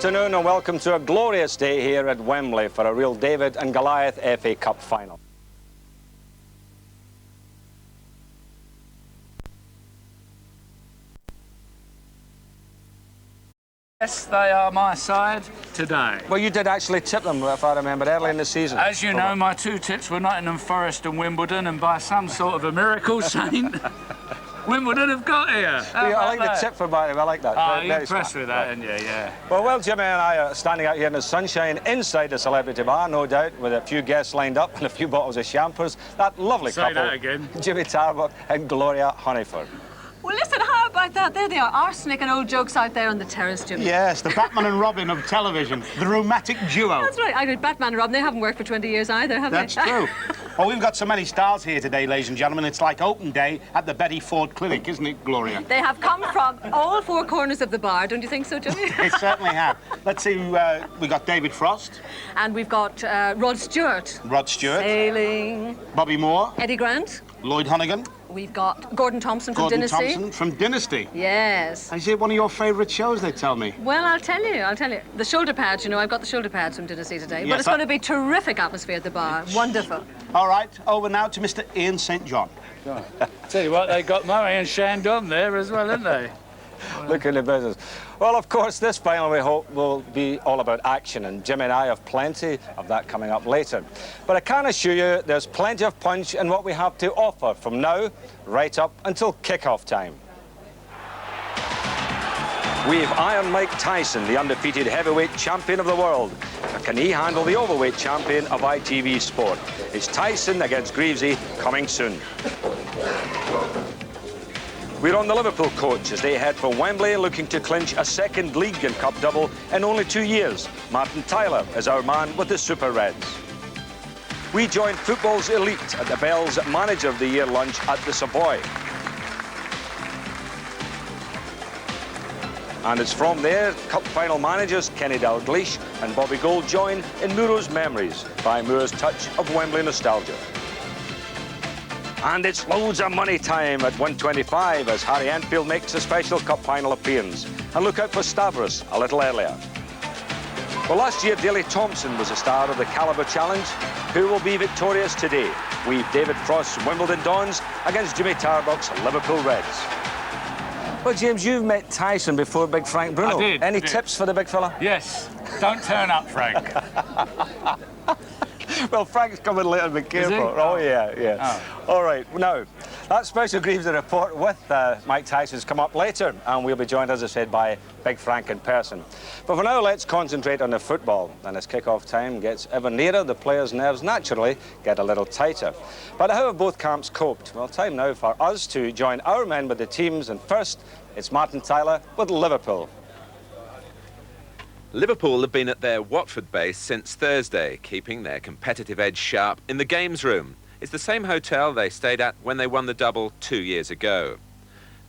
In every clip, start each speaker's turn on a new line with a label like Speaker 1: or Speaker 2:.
Speaker 1: afternoon and welcome to a glorious day here at Wembley for a real David and Goliath FA Cup final.
Speaker 2: Yes, they are my side today.
Speaker 1: Well, you did actually tip them, if I remember, early in the season.
Speaker 2: As you know, my two tips were Nottingham Forest and Wimbledon, and by some sort of a miracle, Saint, Wimbledon have got here.
Speaker 1: I like the tip for Barry, I like that.
Speaker 2: Oh, you're impressed with that, aren't you? Yeah.
Speaker 1: Well, Jimmy and I are standing out here in the sunshine inside the Celebrity Bar, no doubt, with a few guests lined up and a few bottles of champers. That lovely couple.
Speaker 2: Say that again.
Speaker 1: Jimmy Tarbuck and Gloria Honeyford.
Speaker 3: Well, listen, how about that? There they are, arsenic and old jokes out there on the terrace, Jimmy.
Speaker 4: Yes, the Batman and Robin of television, the romantic duo.
Speaker 3: That's right. I did Batman and Robin. They haven't worked for 20 years either, have
Speaker 4: That's
Speaker 3: they?
Speaker 4: true. Well, we've got so many stars here today, ladies and gentlemen. It's like open day at the Betty Ford Clinic, isn't it, Gloria?
Speaker 3: They have come from all four corners of the bar, don't you think so, Jimmy?
Speaker 4: They certainly have. Let's see, we got David Frost.
Speaker 3: And we've got Rod Stewart.
Speaker 4: Rod Stewart.
Speaker 3: Sailing.
Speaker 4: Bobby Moore.
Speaker 3: Eddie Grant.
Speaker 4: Lloyd Honnigan.
Speaker 3: We've got Gordon Thompson from
Speaker 4: Gordon
Speaker 3: Dynasty.
Speaker 4: Thompson from Dynasty.
Speaker 3: Yes.
Speaker 4: Is it one of your favourite shows, they tell me?
Speaker 3: Well, I'll tell you. The shoulder pads, you know, I've got the shoulder pads from Dynasty today.
Speaker 4: Yes,
Speaker 3: but it's going to be terrific atmosphere at the bar. Wonderful.
Speaker 4: All right, over now to Mr. Ian St. John.
Speaker 2: Tell you what, they got Murray and Shandon there as well, haven't they?
Speaker 1: Look in the business. Well, of course, this final we hope will be all about action, and Jimmy and I have plenty of that coming up later. But I can assure you there's plenty of punch in what we have to offer from now right up until kick-off time. We've Iron Mike Tyson, the undefeated heavyweight champion of the world. Can he handle the overweight champion of ITV Sport? It's Tyson against Greavsie coming soon. We're on the Liverpool coach as they head for Wembley looking to clinch a second league and cup double in only 2 years. Martin Tyler is our man with the Super Reds. We join football's elite at the Bell's Manager of the Year lunch at the Savoy. And it's from there, cup final managers Kenny Dalglish and Bobby Gold join in Muro's Memories by Muro's touch of Wembley nostalgia. And it's loads of money time at 1:25 as Harry Enfield makes a special cup final appearance. And look out for Stavros a little earlier. Well, last year, Daley Thompson was a star of the Calibre Challenge. Who will be victorious today? We've David Frost's Wimbledon Dons against Jimmy Tarbuck's Liverpool Reds. Well, James, you've met Tyson before, Big Frank Bruno.
Speaker 2: I did.
Speaker 1: Any tips for the big fella?
Speaker 2: Yes. Don't turn up, Frank.
Speaker 1: Well, Frank's coming later, be careful. Oh, yeah. Oh. All right, now, that special Greavsie report with Mike Tyson's come up later, and we'll be joined, as I said, by Big Frank in person. But for now, let's concentrate on the football. And as kick-off time gets ever nearer, the players' nerves naturally get a little tighter. But how have both camps coped? Well, time now for us to join our men with the teams, and first, it's Martin Tyler with Liverpool.
Speaker 5: Liverpool have been at their Watford base since Thursday, keeping their competitive edge sharp in the games room. It's the same hotel they stayed at when they won the double 2 years ago.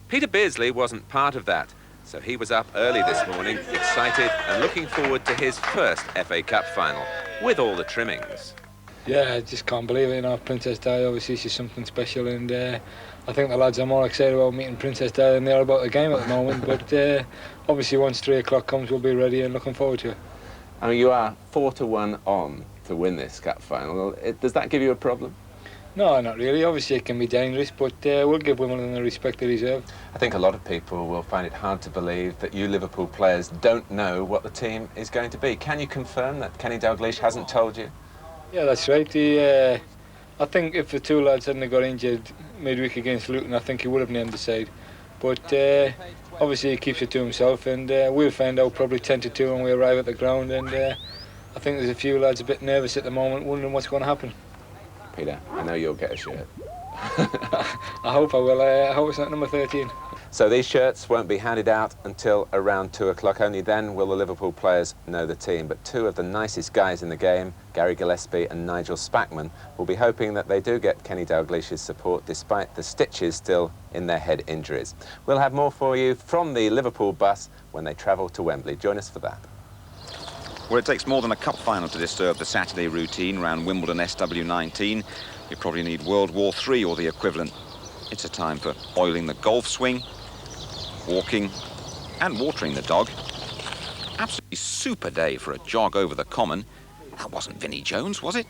Speaker 5: Peter Beardsley wasn't part of that, so he was up early this morning, excited and looking forward to his first FA Cup final, with all the trimmings.
Speaker 6: Yeah, I just can't believe it, you know. Princess Di, obviously she's something special, and I think the lads are more excited about meeting Princess Di than they are about the game at the moment, but obviously once 3 o'clock comes we'll be ready and looking forward to it.
Speaker 5: I mean, you are 4-1 on to win this cup final. Does that give you a problem?
Speaker 6: No, not really. Obviously it can be dangerous, but we'll give Wimbledon the respect they deserve.
Speaker 5: I think a lot of people will find it hard to believe that you Liverpool players don't know what the team is going to be. Can you confirm that Kenny Dalglish hasn't told you?
Speaker 6: Yeah, that's right. I think if the two lads hadn't got injured midweek against Luton, I think he would have named the side. But obviously he keeps it to himself, and we'll find out probably 10-2 when we arrive at the ground, and I think there's a few lads a bit nervous at the moment, wondering what's going to happen.
Speaker 5: Peter, I know you'll get a shirt.
Speaker 6: I hope I will. I hope it's not number 13.
Speaker 5: So these shirts won't be handed out until around 2 o'clock. Only then will the Liverpool players know the team. But two of the nicest guys in the game, Gary Gillespie and Nigel Spackman, will be hoping that they do get Kenny Dalglish's support despite the stitches still in their head injuries. We'll have more for you from the Liverpool bus when they travel to Wembley. Join us for that.
Speaker 7: Well, it takes more than a cup final to disturb the Saturday routine around Wimbledon SW19. You probably need World War III or the equivalent. It's a time for oiling the golf swing, walking and watering the dog. Absolutely super day for a jog over the common. That wasn't Vinnie Jones, was it?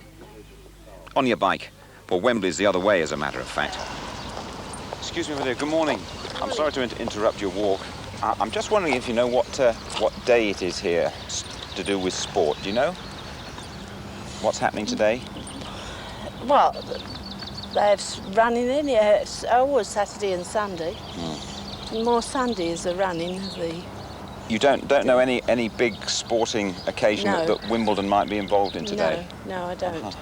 Speaker 7: On your bike. Well, Wembley's the other way, as a matter of fact. Excuse me, dear. Good morning. I'm sorry to interrupt your walk. I'm just wondering if you know what day it is here to do with sport. Do you know? What's happening today?
Speaker 8: Well, there's running in here. It's always Saturday and Sunday. And more Sundays are running.
Speaker 7: You don't know any big sporting occasion that Wimbledon might be involved in today?
Speaker 8: No, I don't.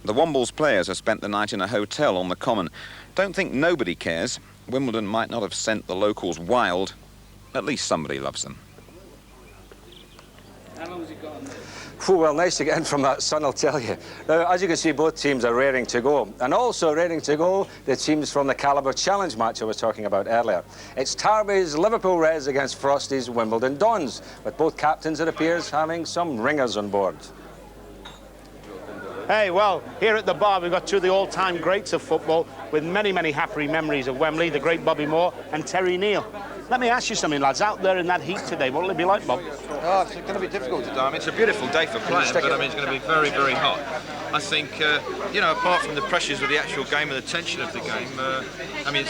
Speaker 7: The Wombles players have spent the night in a hotel on the common. Don't think nobody cares. Wimbledon might not have sent the locals wild. At least somebody loves them.
Speaker 2: How long has he got on there?
Speaker 1: Well, nice to get in from that sun, I'll tell you. Now, as you can see, both teams are raring to go. And also raring to go, the teams from the Calibre Challenge match I was talking about earlier. It's Tarby's Liverpool Reds against Frosty's Wimbledon Dons, with both captains, it appears, having some ringers on board.
Speaker 4: Hey, well, here at the bar, we've got two of the all-time greats of football with many, many happy memories of Wembley, the great Bobby Moore and Terry Neal. Let me ask you something, lads. Out there in that heat today, what will it be like, Bob?
Speaker 9: Oh, it's going to be difficult today. I mean, it's a beautiful day for playing, but I mean, it's going to be very, very hot. I think, you know, apart from the pressures of the actual game and the tension of the game, I mean,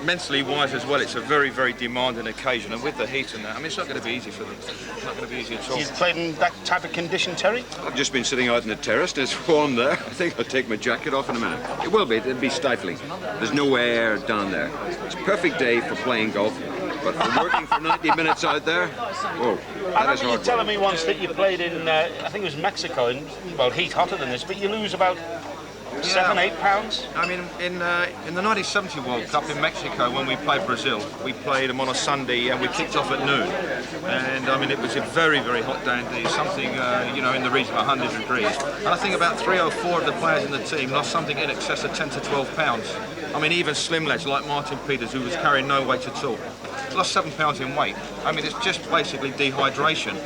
Speaker 9: mentally wise as well, it's a very, very demanding occasion, and with the heat and that, I mean, it's not going to be easy for them. It's not going to be easy at all.
Speaker 4: You've played in that type of condition, Terry?
Speaker 10: I've just been sitting out in the terrace, and it's warm there. I think I'll take my jacket off in a minute. It will be, it'll be stifling. There's no air down there. It's a perfect day for playing golf, but for working for 90 minutes out there, whoa,
Speaker 4: I remember you telling me once that you played in, I think it was Mexico, in, well, heat hotter than this, but you lose about 7-8 pounds?
Speaker 9: I mean, in the 1970 World Cup in Mexico, when we played Brazil, we played them on a Sunday and we kicked off at noon. And I mean, it was a very, very hot day indeed, something, you know, in the region of 100 degrees. And I think about 3 or 4 of the players in the team lost something in excess of 10 to 12 pounds. I mean, even slim lads like Martin Peters, who was carrying no weight at all, lost 7 pounds in weight. I mean, it's just basically dehydration.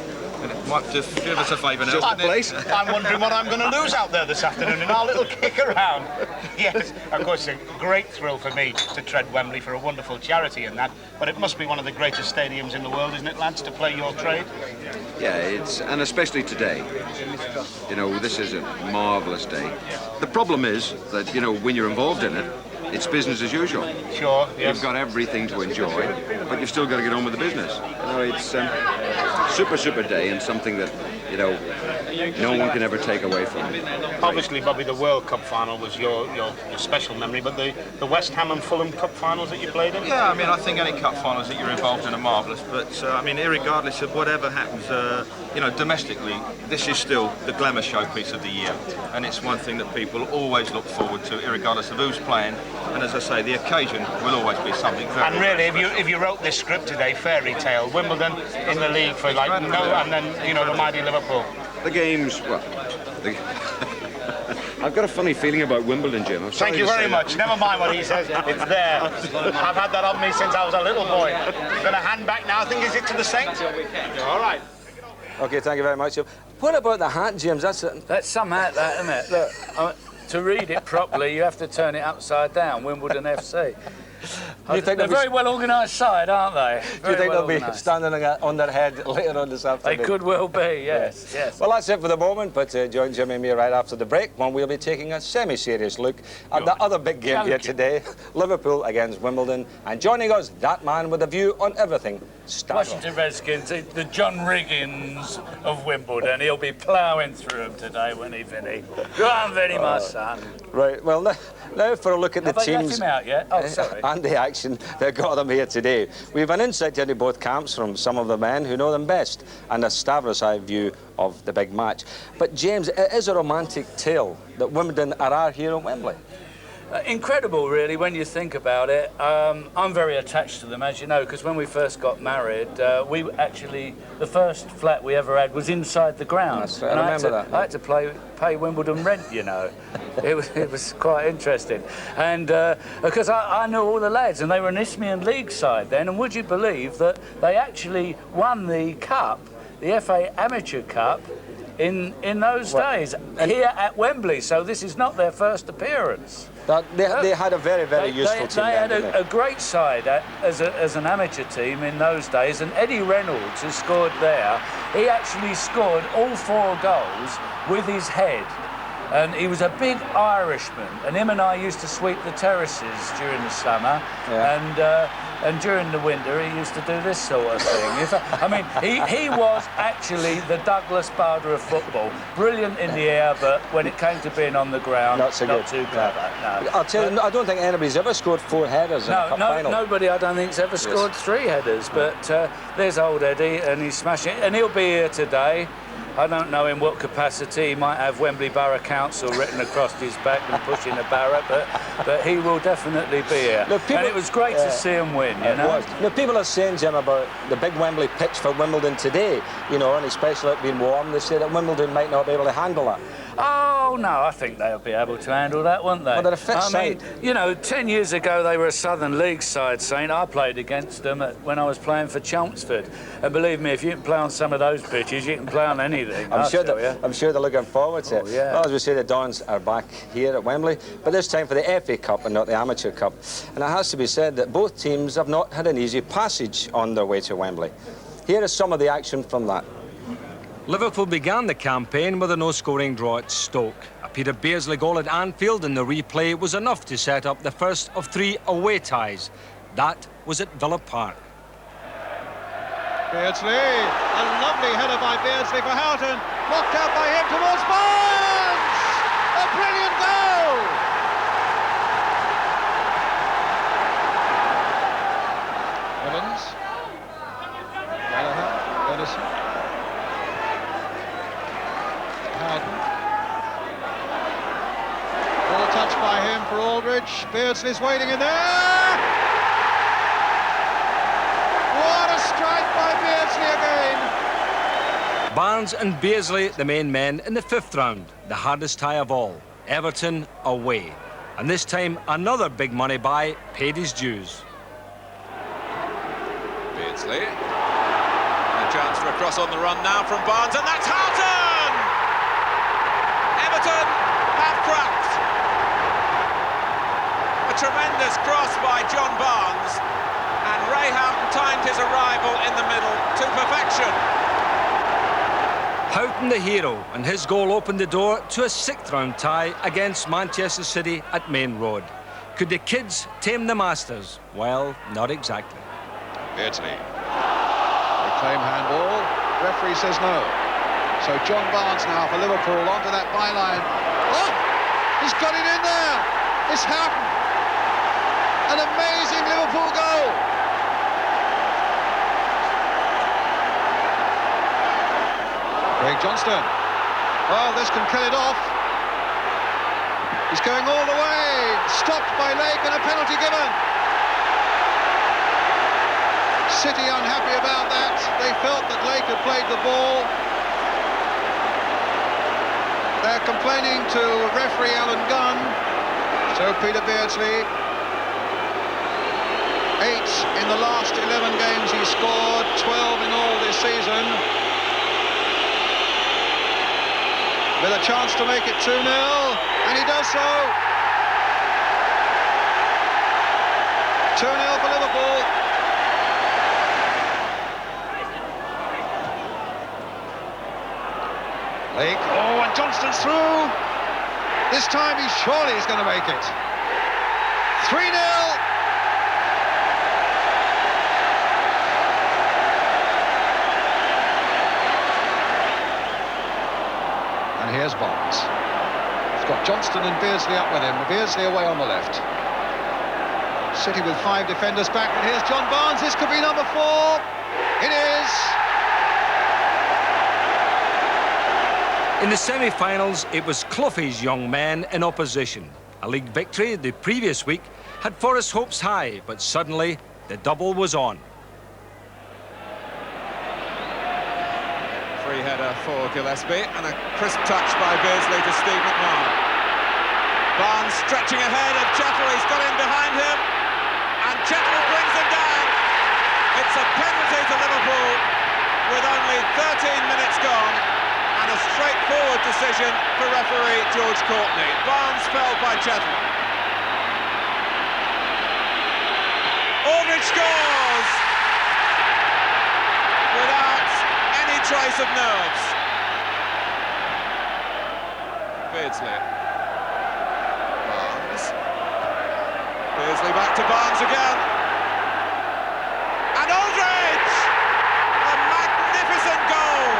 Speaker 9: And it might just give us a favour now.
Speaker 4: I'm wondering what I'm going to lose out there this afternoon in our little kick around. Yes, of course, a great thrill for me to tread Wembley for a wonderful charity and that, but it must be one of the greatest stadiums in the world, isn't it, lads, to play your trade?
Speaker 10: yeah, and especially today. You know, this is a marvellous day. The problem is that, you know, when you're involved in it, it's business as usual.
Speaker 4: Sure, yes.
Speaker 10: You've got everything to enjoy, but you've still got to get on with the business. You know, it's super, super day and something that, you know, no one can ever take away from you.
Speaker 4: Obviously, Bobby, the World Cup final was your special memory, but the West Ham and Fulham Cup finals that you played in?
Speaker 9: Yeah, I mean, I think any cup finals that you're involved in are marvellous, but I mean, irregardless of whatever happens, you know, domestically, this is still the glamour showpiece of the year, and it's one thing that people always look forward to, irregardless of who's playing. And as I say, the occasion will always be something very.
Speaker 4: And really, if you wrote this script today, fairy tale, Wimbledon in the league for like and then you know the mighty Liverpool.
Speaker 10: The games, well, I've got a funny feeling about Wimbledon, Jim.
Speaker 4: Thank you very much. Never mind what he says. It's there. I've had that on me since I was a little boy. Going to hand back now. I think is it to the Saints? All right.
Speaker 1: Okay, thank you very much. What about the hat, James? That's
Speaker 2: some hat, that, isn't it? Look, to read it properly, you have to turn it upside down. Wimbledon FC. They're a very well organised side, aren't they?
Speaker 1: Do you think they'll be standing on their head later on this afternoon?
Speaker 2: They could well be, yes, yes.
Speaker 1: Well, that's it for the moment, but join Jimmy and me right after the break when we'll be taking a semi-serious look at the other big game here today, Liverpool against Wimbledon, and joining us, that man with a view on everything,
Speaker 2: Washington Redskins, the John Riggins of Wimbledon. He'll be ploughing through them today, won't he, Vinny? Go on, Vinny, my son.
Speaker 1: Right, well, now for a look at the teams
Speaker 2: him out yet? Oh, sorry.
Speaker 1: and the action that got them here today. We have an insight into both camps from some of the men who know them best and a Stavros-eye view of the big match. But, James, it is a romantic tale that Wimbledon are our here at Wembley.
Speaker 2: Incredible, really, when you think about it. I'm very attached to them, as you know, because when we first got married, the first flat we ever had was inside the grounds.
Speaker 1: I remember that.
Speaker 2: I had to pay Wimbledon rent, you know. It was quite interesting. And because I knew all the lads, and they were an Isthmian League side then, and would you believe that they actually won the cup, the FA Amateur Cup, in those days here at Wembley. So this is not their first appearance.
Speaker 1: They had a very, very useful team.
Speaker 2: They had a great side as an amateur team in those days, and Eddie Reynolds, who scored there, he actually scored all 4 goals with his head. And he was a big Irishman, and him and I used to sweep the terraces during the summer, and during the winter he used to do this sort of thing. I mean, he was actually the Douglas Bader of football. Brilliant in the air, but when it came to being on the ground, not too clever. No.
Speaker 1: I'll tell you, I don't think anybody's ever scored 4 headers in a cup final.
Speaker 2: Nobody, I don't think, has ever scored 3 headers. But there's old Eddie, and he's smashing it, and he'll be here today. I don't know in what capacity. He might have Wembley Borough Council written across his back and pushing a barrow, but he will definitely be here. Look, and it was great to see him win, you know.
Speaker 1: Now, people are saying, Jim, about the big Wembley pitch for Wimbledon today, you know, and especially it being warm, they say that Wimbledon might not be able to handle that.
Speaker 2: Oh, no, I think they'll be able to handle that, won't they?
Speaker 1: Well, they're a fit side.
Speaker 2: I mean, you know, 10 years ago they were a Southern League side, Saint. I played against them when I was playing for Chelmsford. And believe me, if you can play on some of those pitches, you can play on anything.
Speaker 1: I'm sure they're looking forward to it.
Speaker 2: Yeah.
Speaker 1: Well, as we say, the Dons are back here at Wembley, but this time for the FA Cup and not the Amateur Cup. And it has to be said that both teams have not had an easy passage on their way to Wembley. Here is some of the action from that. Liverpool began the campaign with a no-scoring draw at Stoke. A Peter Beardsley goal at Anfield in the replay was enough to set up the first of 3 away ties. That was at Villa Park.
Speaker 11: Beardsley, a lovely header by Beardsley for Houghton, blocked out by him towards Barnes! A brilliant goal! Evans, Gallagher, Edison. Houghton. Ball touched by him for Aldridge. Beardsley's waiting in there. What a strike by Beardsley again.
Speaker 1: Barnes and Beardsley, the main men in the 5th round, the hardest tie of all. Everton away. And this time, another big money buy paid his dues.
Speaker 12: Beardsley. And a chance for a cross on the run now from Barnes, and that's Houghton! Everton have cracked. A tremendous cross by John Barnes, and Ray Houghton timed his arrival in the middle to perfection.
Speaker 1: Houghton the hero, and his goal opened the door to a 6th round tie against Manchester City at Main Road. Could the kids tame the masters? Well, not exactly.
Speaker 12: Beardsley.
Speaker 11: Reclaim handball. Referee says no. So John Barnes now for Liverpool onto that byline. Oh! He's got it in there! It's Houghton! An amazing Liverpool goal! Craig Johnston. Well, this can kill it off. He's going all the way. Stopped by Lake and a penalty given. City unhappy about that. They felt that Lake had played the ball. They're complaining to referee Alan Gunn. So Peter Beardsley, 8 in the last 11 games he scored, 12 in all this season. With a chance to make it 2-0, and he does so. 2-0 for Liverpool. Lake, oh, and Johnston's through. This time he's going to make it. 3-0. And here's Barnes. He's got Johnston and Beardsley up with him. Beardsley away on the left. City with 5 defenders back, and here's John Barnes. This could be number 4. It is.
Speaker 1: In the semi-finals, it was Cloughie's young men in opposition. A league victory the previous week had Forest hopes high, but suddenly the double was on.
Speaker 12: Free header for Gillespie, and a crisp touch by Beardsley to Steve McMahon. Barnes stretching ahead of Chettle, he's got in behind him, and Chettle brings him down. It's a penalty to Liverpool with only 13 minutes gone. and a straightforward decision for referee George Courtney. Barnes fell by Chettle. Aldridge scores without any trace of nerves. Beardsley. Barnes. Beardsley back to Barnes again. And Aldridge! A magnificent goal!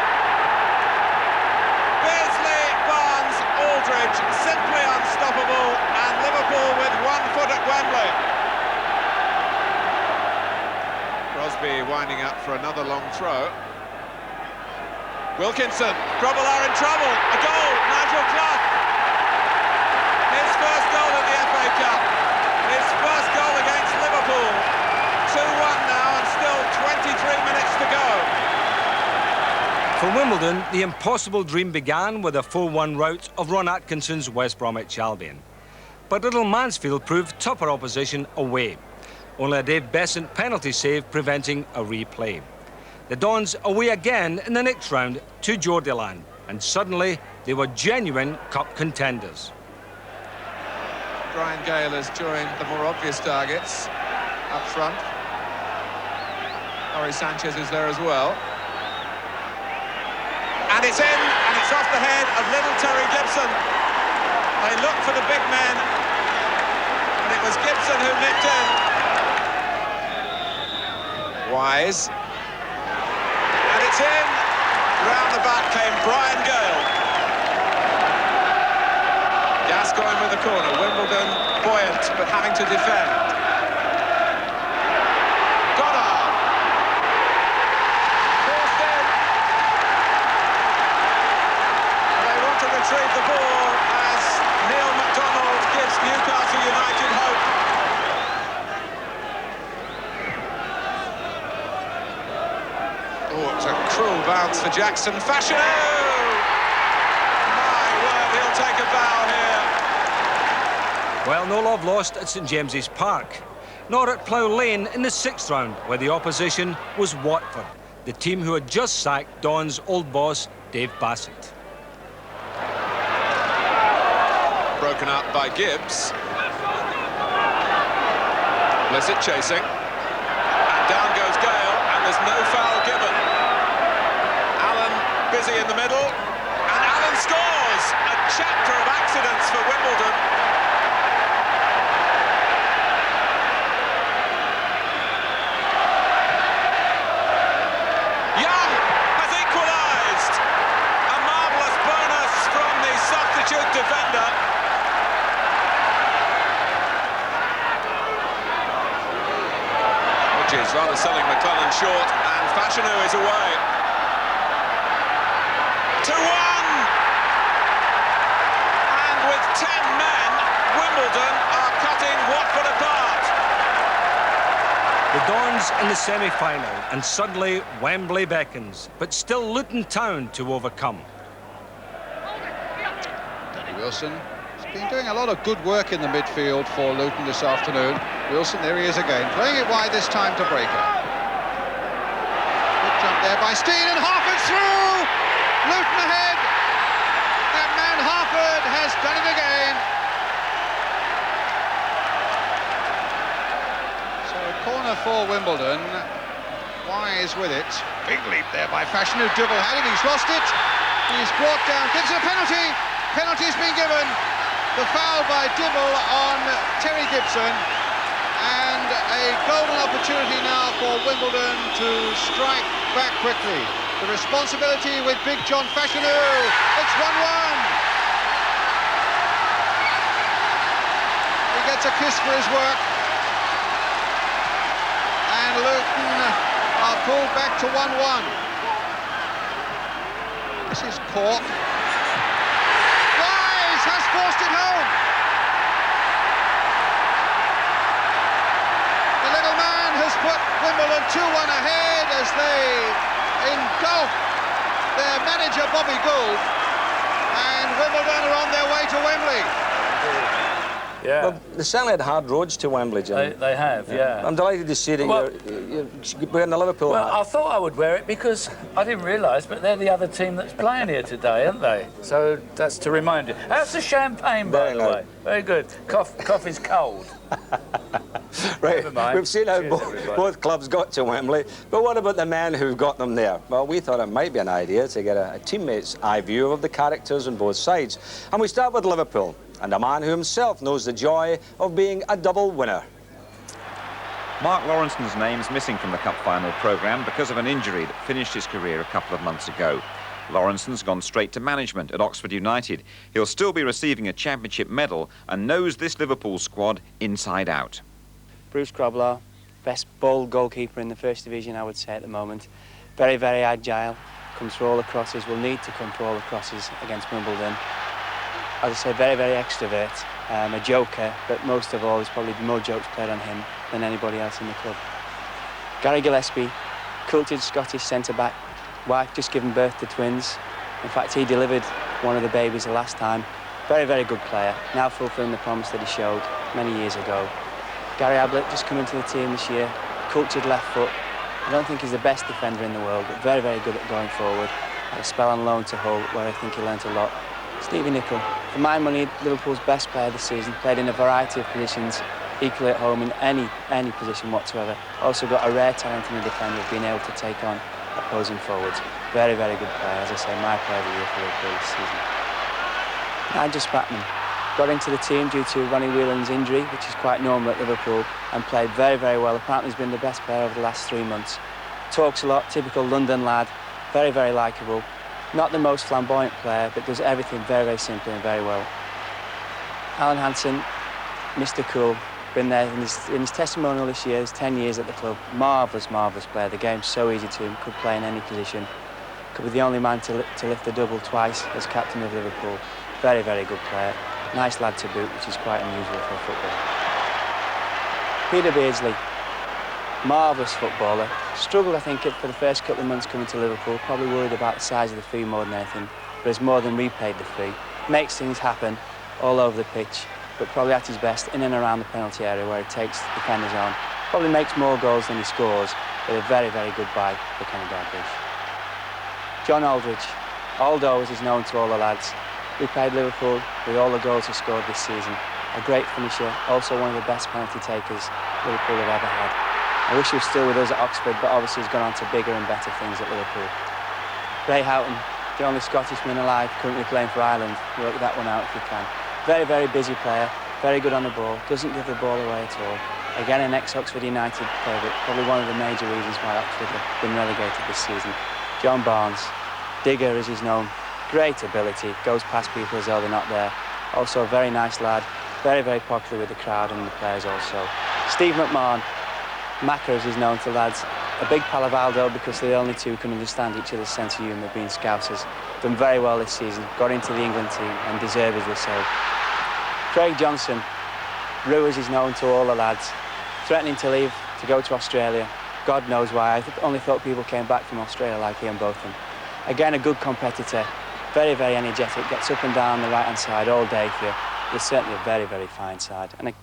Speaker 12: Beardsley, Barnes, Aldridge, simply unstoppable, and Liverpool with 1 foot at Wembley. Crosby winding up for another long throw. Wilkinson, Grubble are in trouble. A goal, Nigel Clough. His first goal in the FA Cup. His first goal against Liverpool. 2-1 now and still 23 minutes to go.
Speaker 1: For Wimbledon, the impossible dream began with a 4-1 rout of Ron Atkinson's West Bromwich Albion. But Little Mansfield proved tougher opposition away. Only a Dave Besant penalty save preventing a replay. The Dons away again in the next round to Geordieland, and suddenly they were genuine cup contenders.
Speaker 12: Brian Gale has joined the more obvious targets up front. Ori Sanchez is there as well. And it's in, and it's off the head of little Terry Gibson. They look for the big men, and it was Gibson who nipped in. Wise. And it's in. Round the back came Brian Gale. Gascoigne with the corner. Wimbledon buoyant, but having to defend. Goddard. Forced in. They want to retrieve the ball as Neil MacDonald gives Newcastle United hope. Oh, it's a cruel bounce for Jackson. Fashion! My word, he'll take a bow here.
Speaker 1: Well, no love lost at St James's Park, nor at Plough Lane in the 6th round, where the opposition was Watford, the team who had just sacked Don's old boss, Dave Bassett.
Speaker 12: Broken up by Gibbs. Blissett chasing. And down goes Gale, and there's no foul given. Busy in the middle, and Allen scores! A chapter of accidents for Wimbledon. Young has equalised! A marvellous bonus from the substitute defender. Which is rather selling McClellan short, and Fashanu is away. 2-1! And with 10 men, Wimbledon are cutting Watford apart.
Speaker 1: The Dons in the semi-final, and suddenly Wembley beckons, but still Luton Town to overcome.
Speaker 11: Danny Wilson has been doing a lot of good work in the midfield for Luton this afternoon. Wilson, there he is again, playing it wide this time to Breaker. Good jump there by Steen, and Harford's through! Luton ahead. That man Harford has done it again. So a corner for Wimbledon. Wise with it. Big leap there by Fashion, who double-headed. He's lost it. He's brought down. Gives it a penalty. Penalty's been given. The foul by Dibble on Terry Gibson. And a golden opportunity now for Wimbledon to strike back quickly. The responsibility with Big John Fashanu. It's 1-1. He gets a kiss for his work. And Luton are pulled back to 1-1. This is Cork. Wise has forced it home. The little man has put Wimbledon 2-1 ahead as they engulf their manager Bobby Gould, and Wimbledon are on their way to Wembley.
Speaker 2: Yeah.
Speaker 1: Well, they certainly had hard roads to Wembley, Jim.
Speaker 2: They have, yeah.
Speaker 1: I'm delighted to see that you're wearing the Liverpool
Speaker 2: Well,
Speaker 1: hat.
Speaker 2: I thought I would wear it because I didn't realise, but they're the other team that's playing here today, aren't they? So that's to remind you. How's the champagne, by the way? Very good. Coffee's cold.
Speaker 1: Right, we've seen how both clubs got to Wembley, but what about the men who got them there? Well, we thought it might be an idea to get a teammate's eye view of the characters on both sides. And we start with Liverpool, and a man who himself knows the joy of being a double winner.
Speaker 7: Mark Lawrenson's name's missing from the Cup final programme because of an injury that finished his career a couple of months ago. Lawrenson's gone straight to management at Oxford United. He'll still be receiving a championship medal and knows this Liverpool squad inside out.
Speaker 13: Bruce Grobler, best ball goalkeeper in the First Division, I would say, at the moment. Very, very agile, comes for all the crosses, will need to come for all the crosses against Wimbledon. As I say, very, very extrovert, a joker, but most of all, there's probably more jokes played on him than anybody else in the club. Gary Gillespie, cultured Scottish centre-back, wife just given birth to twins. In fact, he delivered one of the babies the last time. Very, very good player, now fulfilling the promise that he showed many years ago. Gary Ablett just come into the team this year, cultured left foot. I don't think he's the best defender in the world, but very, very good at going forward. Had a spell on loan to Hull, where I think he learnt a lot. Stevie Nicol, for my money, Liverpool's best player this season, played in a variety of positions, equally at home in any position whatsoever. Also got a rare talent in the defender of being able to take on opposing forwards. Very, very good player, as I say, my player of the year for Liverpool this season. Nigel Spackman got into the team due to Ronnie Whelan's injury, which is quite normal at Liverpool, and played very, very well. Apparently he's been the best player over the last 3 months. Talks a lot, typical London lad, very, very likeable. Not the most flamboyant player, but does everything very, very simply and very well. Alan Hansen, Mr. Cool, been there in his testimonial this year, he's 10 years at the club. Marvellous, marvellous player. The game's so easy to him, could play in any position. Could be the only man to lift the double twice as captain of Liverpool. Very, very good player. Nice lad to boot, which is quite unusual for football. Peter Beardsley, marvellous footballer. Struggled, I think, for the first couple of months coming to Liverpool. Probably worried about the size of the fee more than anything, but has more than repaid the fee. Makes things happen all over the pitch, but probably at his best in and around the penalty area where he takes defenders on. Probably makes more goals than he scores, but a very, very good buy for Kenny Dalglish. John Aldridge, Aldo as he's known to all the lads, repaid Liverpool with all the goals he scored this season. A great finisher, also one of the best penalty takers Liverpool have ever had. I wish he was still with us at Oxford, but obviously he's gone on to bigger and better things at Liverpool. Ray Houghton, the only Scottishman alive currently playing for Ireland. Work that one out if you can. Very, very busy player, very good on the ball, doesn't give the ball away at all. Again, an ex-Oxford United favourite, probably one of the major reasons why Oxford have been relegated this season. John Barnes, digger as he's known, great ability, goes past people as though they're not there. Also a very nice lad, very, very popular with the crowd and the players also. Steve McMahon, Macca as he's known to lads, a big pal of Aldo because the only two can understand each other's sense of humour, being Scousers. Done very well this season, got into the England team and deservedly so. Craig Johnson, Rue as he's known to all the lads, threatening to leave to go to Australia. God knows why, I only thought people came back from Australia like Ian Botham. Again, a good competitor, very, very energetic, gets up and down the right-hand side all day for you. It's certainly a very, very fine side. And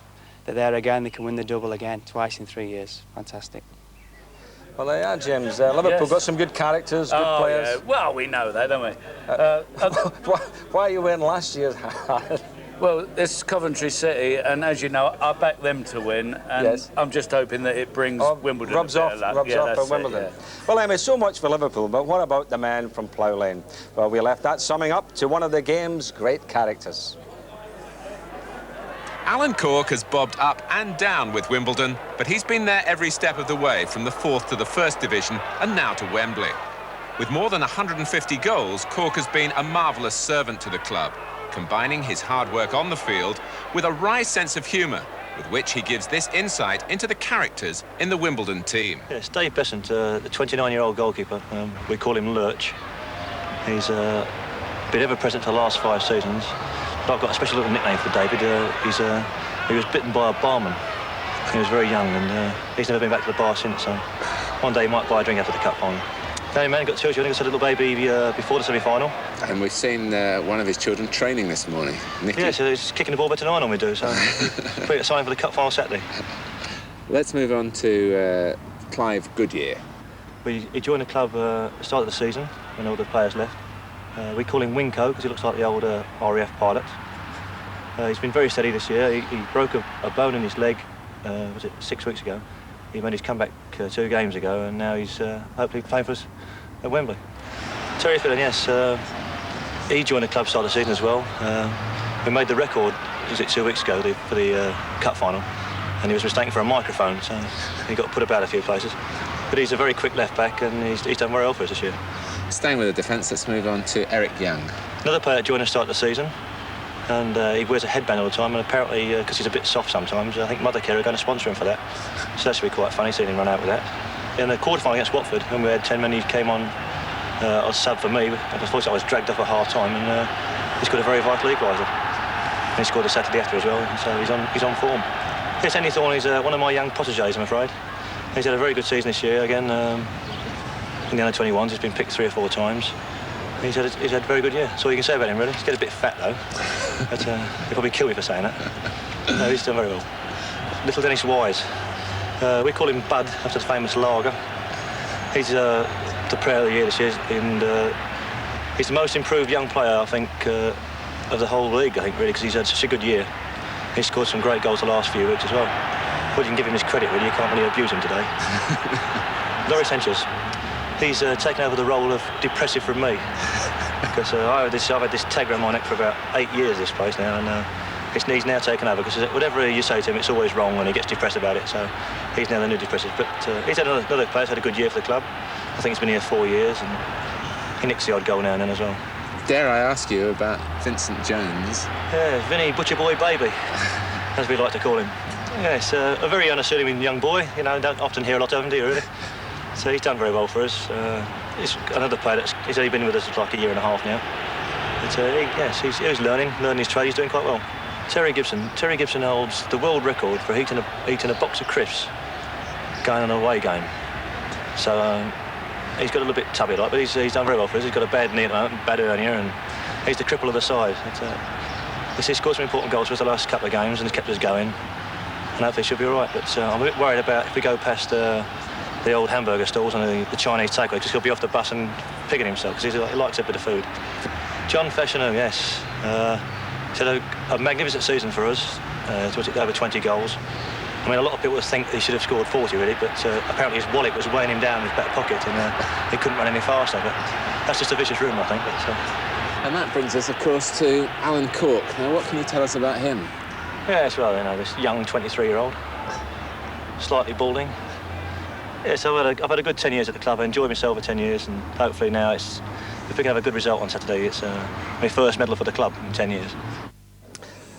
Speaker 13: they're there again, they can win the double again, twice in 3 years. Fantastic.
Speaker 1: Well, they are, James. Liverpool got some good characters, good players.
Speaker 2: Yeah. Well, we know that, don't we?
Speaker 1: Why are you wearing last year's hat?
Speaker 2: Well, it's Coventry City, and as you know, I back them to win, and I'm just hoping that it brings Wimbledon
Speaker 1: rubs off at Wimbledon. Well, Emma, so much for Liverpool, but what about the man from Plough Lane? Well, we left that summing up to one of the game's great characters.
Speaker 14: Alan Cork has bobbed up and down with Wimbledon, but he's been there every step of the way, from the 4th to the 1st Division and now to Wembley. With more than 150 goals, Cork has been a marvellous servant to the club, combining his hard work on the field with a wry sense of humour, with which he gives this insight into the characters in the Wimbledon team.
Speaker 15: Yes, Dave Besant, the 29-year-old goalkeeper, we call him Lurch. He's been ever present for the last 5 seasons. But I've got a special little nickname for David. He was bitten by a barman. He was very young, and he's never been back to the bar since. So one day he might buy a drink after the cup final. Hey man, got 2 children. Got a little baby before the semi-final.
Speaker 5: And we've seen one of his children training this morning, Nicky.
Speaker 15: Yeah, so he's kicking the ball better than I normally do, so pretty exciting for the cup final Saturday.
Speaker 5: Let's move on to Clive Goodyear.
Speaker 15: He joined the club at the start of the season when all the players left. We call him Winco because he looks like the old RAF pilot. He's been very steady this year. He broke a bone in his leg, was it 6 weeks ago? He made his comeback 2 games ago, and now he's hopefully playing for us at Wembley. Terry Fillon, yes, he joined the club start of the season as well. We made the record, was it 2 weeks ago, for the cup final, and he was mistaken for a microphone, so he got put about a few places. But he's a very quick left back, and he's done very well for us this year.
Speaker 5: Staying with the defence, let's move on to Eric Young.
Speaker 15: Another player that joined us start of the season, and he wears a headband all the time, and apparently, because he's a bit soft sometimes, I think Mothercare are going to sponsor him for that. So that should be quite funny, seeing him run out with that. In the quarter-final against Watford, when we had 10 men, he came on as sub for me. Unfortunately, I was dragged off at half-time, and he scored a very vital equaliser. And he scored the Saturday after as well, so he's on form. Yes, Andy Thorne is one of my young protégés, I'm afraid. He's had a very good season this year, again, in the under-21s. He's been picked 3 or 4 times. He's had a very good year. That's all you can say about him, really. He's getting a bit fat, though. But he'll probably kill me for saying that. No, he's done very well. Little Dennis Wise. We call him Bud, after the famous lager. He's the player of the year this year, and he's the most improved young player, I think, of the whole league, I think, really, because he's had such a good year. He's scored some great goals the last few weeks as well. Well, you can give him his credit, really. You can't really abuse him today. Laurie Sanchez. He's taken over the role of depressive from me. Because I've had this tag around my neck for about 8 years, this place now, and he's now taken over, because whatever you say to him, it's always wrong, and he gets depressed about it, so he's now the new depressive. But he's had another player, had a good year for the club. I think he's been here 4 years, and he nicks the odd goal now and then as well.
Speaker 5: Dare I ask you about Vincent Jones?
Speaker 15: Yeah, Vinny Butcher Boy Baby, as we like to call him. Yes, a very unassuming young boy, you know, don't often hear a lot of him, do you, really? So he's done very well for us. He's another player he's only been with us for like 1.5 years now. But yes, he's learning his trade. He's doing quite well. Terry Gibson holds the world record for eating a box of crisps going on an away game. So he's got a little bit tubby like, but he's done very well for us. He's got a bad knee at the moment, bad hernia, and he's the cripple of the side. He's scored some important goals for us the last couple of games, and he's kept us going. And hopefully he'll be all right. But I'm a bit worried about if we go past the old hamburger stalls and the Chinese takeaway, because he'll be off the bus and picking himself, because he likes a bit of food. John Fashanu, yes. He's had a magnificent season for us. Over 20 goals. I mean, a lot of people think he should have scored 40, really, but apparently his wallet was weighing him down in his back pocket, and he couldn't run any faster. But that's just a vicious rumour, I think. But,
Speaker 5: and that brings us, of course, to Alan Cork. Now, what can you tell us about him?
Speaker 15: Yes, well, you know, this young 23-year-old, slightly balding. Yes, I've had a good 10 years at the club. I enjoyed myself for 10 years, and hopefully now if we can have a good result on Saturday, it's my first medal for the club in 10 years.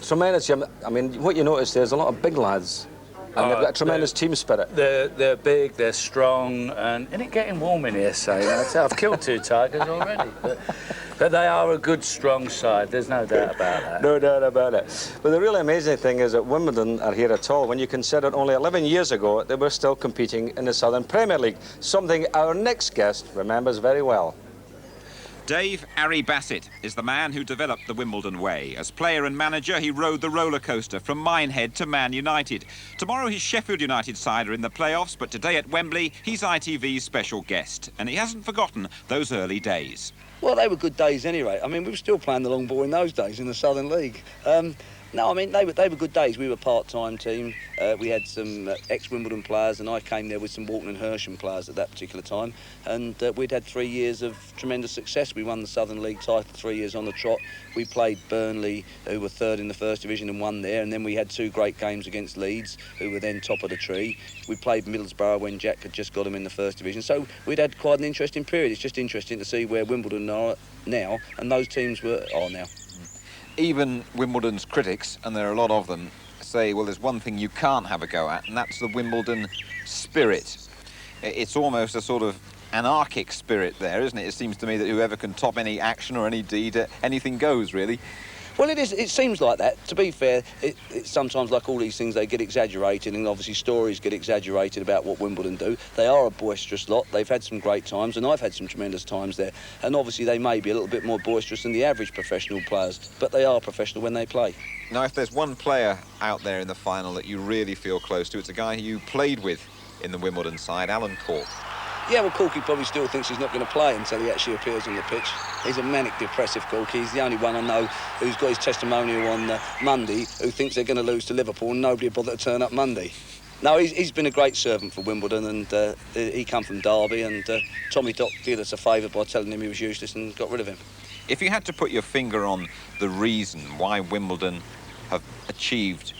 Speaker 1: Tremendous, Jim. I mean, what you notice, there's a lot of big lads, and they've got a tremendous team spirit.
Speaker 2: They're big, they're strong, and isn't it getting warm in here, saying that? I've killed 2 tigers already. But they are a good, strong side. There's no doubt about that.
Speaker 1: No doubt about it. But the really amazing thing is that Wimbledon are here at all when you consider only 11 years ago they were still competing in the Southern Premier League, something our next guest remembers very well.
Speaker 7: Dave Arry Bassett is the man who developed the Wimbledon way. As player and manager, he rode the roller coaster from Minehead to Man United. Tomorrow his Sheffield United side are in the playoffs, but today at Wembley, he's ITV's special guest. And he hasn't forgotten those early days.
Speaker 16: Well, they were good days anyway. I mean, we were still playing the long ball in those days in the Southern League. No, I mean, they were good days. We were a part-time team. We had some ex-Wimbledon players, and I came there with some Walton and Hersham players at that particular time. And we'd had 3 years of tremendous success. We won the Southern League title 3 years on the trot. We played Burnley, who were 3rd in the First Division, and won there. And then we had 2 great games against Leeds, who were then top of the tree. We played Middlesbrough when Jack had just got them in the First Division. So we'd had quite an interesting period. It's just interesting to see where Wimbledon are now, and those teams are now.
Speaker 7: Even Wimbledon's critics, and there are a lot of them, say, well, there's one thing you can't have a go at, and that's the Wimbledon spirit. It's almost a sort of anarchic spirit there, isn't it? It seems to me that whoever can top any action or any deed, anything goes, really.
Speaker 16: Well, it is. It seems like that. To be fair, it's sometimes like all these things, they get exaggerated, and obviously stories get exaggerated about what Wimbledon do. They are a boisterous lot. They've had some great times, and I've had some tremendous times there. And obviously they may be a little bit more boisterous than the average professional players, but they are professional when they play.
Speaker 7: Now, if there's one player out there in the final that you really feel close to, it's a guy who you played with in the Wimbledon side, Alan Cork.
Speaker 16: Yeah, well, Corky probably still thinks he's not going to play until he actually appears on the pitch. He's a manic depressive Corky. He's the only one I know who's got his testimonial on Monday who thinks they're going to lose to Liverpool and nobody will bother to turn up Monday. No, he's been a great servant for Wimbledon, and he come from Derby, and Tommy Dock did us a favour by telling him he was useless and got rid of him.
Speaker 7: If you had to put your finger on the reason why Wimbledon have achieved